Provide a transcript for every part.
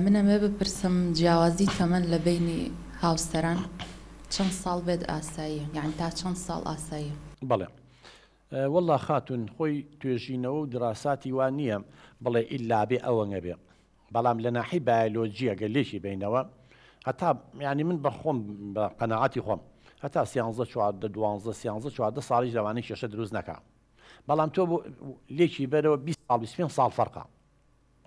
منە مێ بپرسم جیاوازی تەمەن لە بینی هاوسەران چەند ساڵ بێت ئاساییە، یعنی تا چەند ساڵ ئاساییە؟ بەڵێ والله خاتون خۆی توێژینەوە و دراساتی وان نییە بڵێ ئیلا بێ ئەوەنگە بێ، بەڵام لە ناحی بایۆلۆجیە گەلێکی بینەوە هەتا ینی من بە خۆم بە قەنەعاتی خۆم هەتا 13 ساڵیش لەوانەی کێشە دروست نەکا، بەڵام تۆ لێکی بەرەوە 20 ساڵ 25 ساڵ فەرقە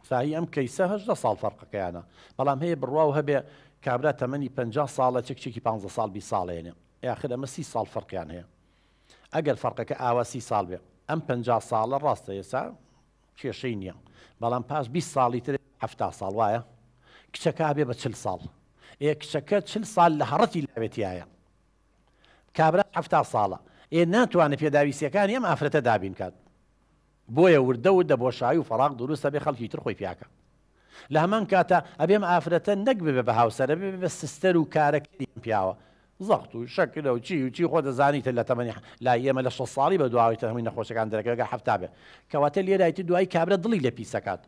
ساهی ئەم کەیسە 18 ساڵ فەرقەکەیانە، بەڵام هەیە بڕواو هەبێ کابرا تەمەنی 50 ساڵە چێکی 15 ساڵ 20 ساڵێنێ یاخر ئەمە 30 ساڵ فەرقیان هەیە. ئەگەر فەرقەکە ئاوا 30 ساڵ بێ ئەم 50 ساڵە ڕاستە ئێستا کێشەی نییە، بەڵام پاش 20 ساڵی تر 70 ساڵ وایە کچەکە بێ بە 40 ساڵ کچەکە 40 ساڵ لە هەڕەتی لاوێتیایە کابرا 70 ساڵە ناتوانێت پێداویستیەکانی ئەم ئافرەتە دابین کات، بۆیە وردە و دەبۆشایی و فەراغ دروستە بێ خەڵکی تر خۆی پیاکە. لە هەمان کاتە ئەبێم ئافرەتە نەک ببێ بە هاوسەرە بێ بە سستەر و کارەکەی پیاوە زەخت و شەکرە و چی خۆ دەزانیتە لە تەمەنی لا ئێمە لە 6 ساڵی بە دواویتە هەمووی نەخۆشەکان دەرەکەگە هەفتا بێ کەواتە لێرایەتی دوای کابرا دڵی لە پیسەکات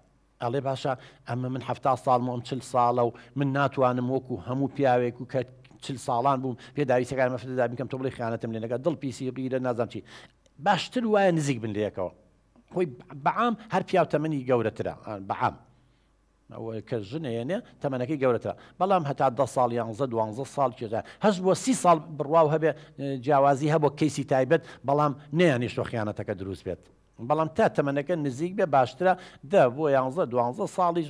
ئەڵێ باشە ئەمە من 70 ساڵم ئەم 40 ساڵە و من ناتوانم وەکو هەموو پیاوێک و کە 40 ساڵان بووم پێداویستەکان مەفرەدا بکەم تۆ بڵێ خیانەتم لێ نەکات دڵ پیسی بیرە نازانم چی باشتر وایە نزیک بن لێکەوە خۆی بەعام هەر پیاو تەمەنی گەورەترە بەعام ئەوە کە ژنێنێ تەمەنەکەی گەورەترە، بەڵام هەتا 10 ساڵ 11 12 ساڵ کێژە هەست بۆ 30 ساڵ بڕواو هەبێ جیاوازی هەبوو کەیسی تایبەت، بەڵام نەیانیشتۆ خیانەتەکە دروست بێت، بەڵام تا تەمەنەکە نزیک بێ باشترە دە بۆ 11 12 ساڵی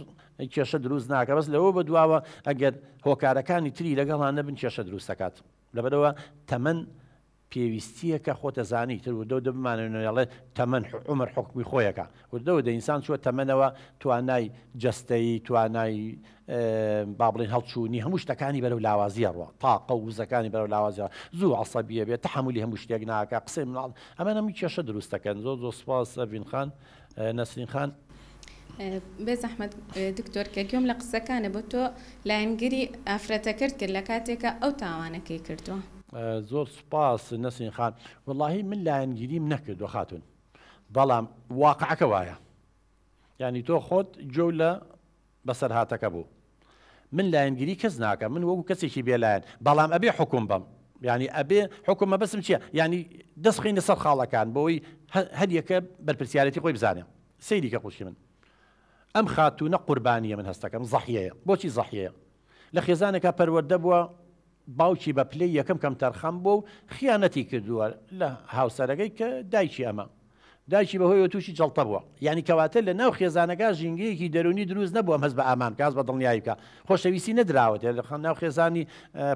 کێشە دروست ناکە، بەس لەوە بە دواوە ئەگەر هۆکارەکانی تری لەگەڵان نەبن کێشە دروست دەکات. لەبەرەوە تەمەن پێویستیە کە خۆتەزانی تر وردە بمانێنێڵێ تەمەن عمر حکمی خۆیەکە وردەوە ئینسان چوە تەمەنەوە توانای جەستەی توانای با بڵێن هەڵچوونی هەموو شتەکانی بەرەو لاوازیە ڕوە تاقە و وزەکانی بەرەو لاوازیە زوو عەسەبیە بێت تەحمولی هەموو شتێک ناکە قسەی مناڵ ئەمە هەمووی کێشە دروست دەکەن. زۆر سوپاس ئەڤین خان نەسرین خان. بێ زەحمەت دکتۆر کە گوێم لە قسەکانە بۆ تۆ لایەنگیری ئافرەتە کرد لە کاتێکە ئەو تاوانەکەی کردووە. زۆر سوپاس نەسرین خان، وەڵاهی من لایەنگیریم نەکردووە خاتون، بەڵام واقعەکە وایە، یعنی تۆ خۆت جۆ لە بەسەر هاتەکە بوو من لایەنگیری کەس ناکەم، من وەکو کەسێکی بێلایەن، بەڵام ئەبێ حکوم بم، یعنی ئەبێ حکومە بەسم چییە، یعنی دەستخینە سەر خاڵەکان بۆی هەر یەکە بەرپرسیارەتی خۆی بزانێ. سەیری کە خوشی من ئەم خاتونە قوربانیە من هەستەکەم زەحیەیە. بۆچی زەحیەیە؟ لە خێزانێکە پەروەردە بووە باوکی بە پلەی یەکەم کەم تەرخەم بوو و خیانەتی کردووە لە هاوسەرەکەی کە دایکی ئەمە دایکی بەهۆیەوە تووشی جەڵتە بووە، یعنی کەواتە لە ناو خێزانەکە ژینگەیەکی دەرونی دروست نەبووە هەست بە ئامان کاس بە دڵنیایی بکە خۆشەویستی نەدراوەت لە ناو خێزانی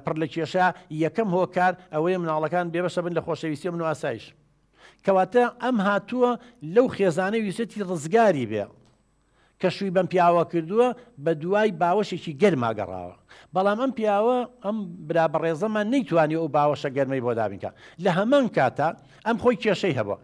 پڕ لە کێشە یەکەم هۆکار ئەوەیە مناڵەکان بێبەشە بن لە خۆشەویستی من و ئاسایش، کەواتە ئەم هاتووە لەو خێزانەی ویسەتی ڕزگاری بێ کە شووی بەم پیاوە کردووە بە دوای باوەشێکی گەرما گەڕاوە، بەڵام ئەم پیاوە ئەم برا بەڕێزەمان نەیتوانی ئەو باوەشە گەرمەی بۆ دابینکە. لە هەمان کاتە ئەم خۆی کێشەی هەبووە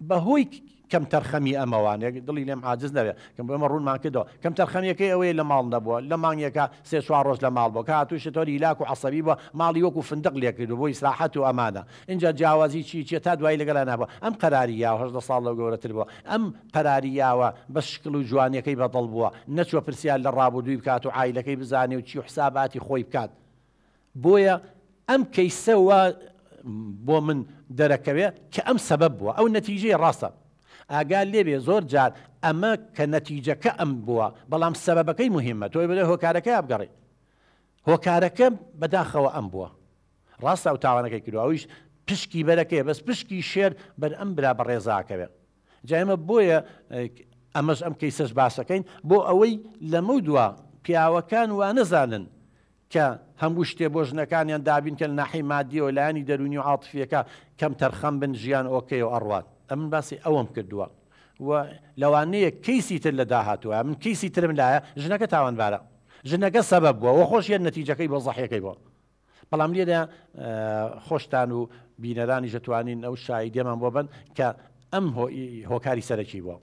بەهۆی کەم تەرخەمی ئەمەوانێک دڵی لێم عاجز نەبێت کەم بۆ ئەمە ڕوونمان کردەوە کەم تەرخەمیەکەی ئەوەیە لە ماڵ نەبووە لە مانگێکە 3-4 ڕۆژ لە ماڵ بووە کە هاتووشە تۆری لاک و عەسەبی بووە ماڵی وەکو فندق لێ کردو بۆ ئیسراحەت و ئەمانە اینجا جیاوازی چی تا دوای لەگەڵا نابووە ئەم قەراریاوە 18 ساڵ لەو گەورەتر بووە ئەم قەراریاوە بە شکل و جوانیەکەی بەدڵ بووە نەچوە پرسیار لە ڕابردووی بکات و عایلەکەی بزانێ و چی و حساباتی خۆی بکات، بۆیە ئەم کەیسەوە بۆ من دەرەکەوێ کە ئەم سەبەب بووە ئەو نەتیجەی ڕاستە ئاگال لێبێ زۆر جار ئەمە کە نەتیجەکە ئەم بووە بەڵام سەبەبەکەی مهمە تۆی بڵێ هۆکارەکە ئابگەڕی هۆکارەکە بەداخەوە ئەم بووە ڕاستە و تاوانەکەی کردو ئەویش پشکی بەرەکەی بەس پشکی شێر بەر ئەم برا بەڕێزاکەوێ جا ئێمە بۆیە ئەمەش ئەم کەیسەش باسەکەین بۆ ئەوەی لەمە دووە پیاوەکان وا نەزانن کە هەموو شتێ بۆ ژنەکانیان دابین کە لە ناحی مادیەوە لایەنی دەرونی و عاتفیەکە کەم تەرخەم بن ژیان ئۆکەی و ئەڕوات ئەمن باسی ئەوەم کردووە و لەوانەیە کەیسی تر لە داهاتووە من کەیسی ترم لایە ژنەکە تاوانبارە ژنەکە سەبەب بووە وە خۆشیان نەتیجەکەی بۆ زەحیەکەی بووە، بەڵام لێرە خۆشتان و بینەرانی ژەتوانین ئەو شایدێمان بۆ بن کە ئەم هۆکاری سەرەکی بووە.